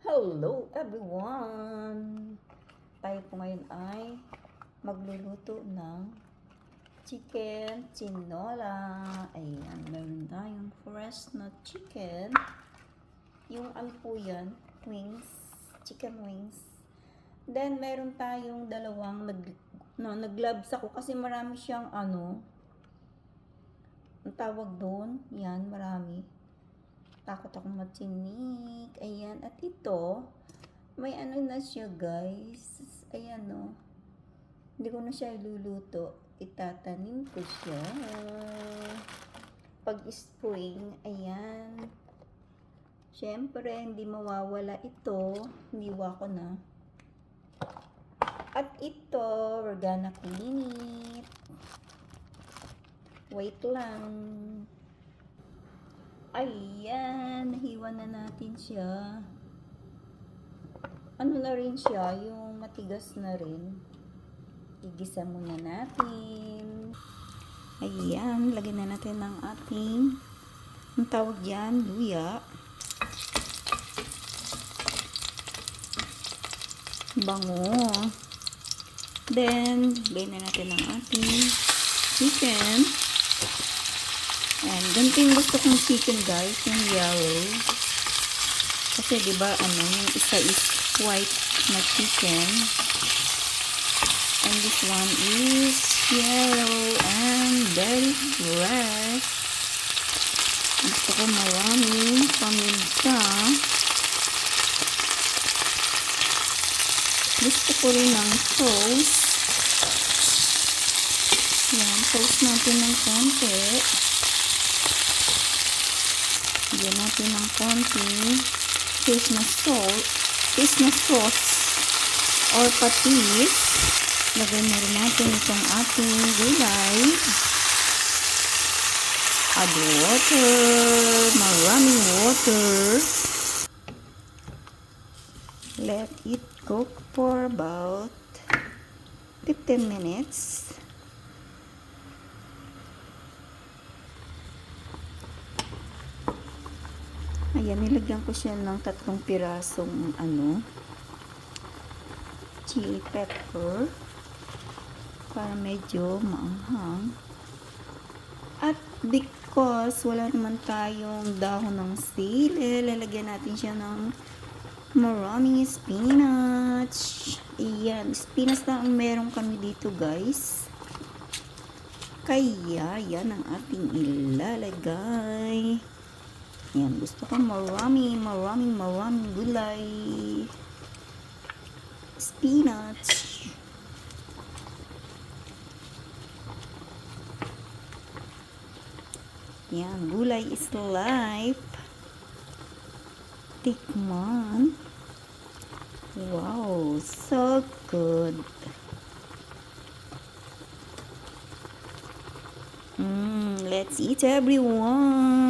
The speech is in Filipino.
Hello everyone! Tayo po ngayon ay magluluto ng chicken tinola. Ayan, meron tayong fresh na chicken. Yung ano po yan, wings, chicken wings. Then, meron tayong dalawang nag-gloves ako kasi marami siyang ang tawag doon. Yan, marami. Takot akong matinik. Ayan. At ito, may na siya, guys. Ayan, no. Hindi ko na siya iluluto. Itatanim ko siya. Pag-spring, ayan. Siyempre, hindi mawawala ito. Hiniwa ko na. At ito, we're gonna clean it. Wait lang. Ayan, nahiwa na natin siya. Ano na rin siya, yung matigas na rin. Igisa muna natin. Ayan, lagyan na natin ng ating, ang tawag yan, luya. Bango. Then, lagyan na natin ng ating chicken. And ganito yung gusto kong chicken, guys, yung yellow. Kasi diba, yung isa is white na chicken. And this one is yellow and very fresh. Gusto ko maraming paminta. Gusto ko rin ng sauce. Yan, sauce natin ng konti. Lagyan natin ng konting fish na sauce or patis. Lagyan na rin natin itong ating gulay. Add water, maraming water. Let it cook for about 15 minutes. Ayan, nilagyan ko siya ng 3 pirasong chili pepper para medyo maanghang. At because wala naman tayong dahon ng sili, lalagyan natin siya ng maraming spinach. Ayan, spinach na ang meron kami dito, guys. Kaya, yan ang ating ilalagay. Yan, gusto ko maraming gulay. Spinach. Yan, gulay is life. Tikman. Wow, so good. Let's eat, everyone.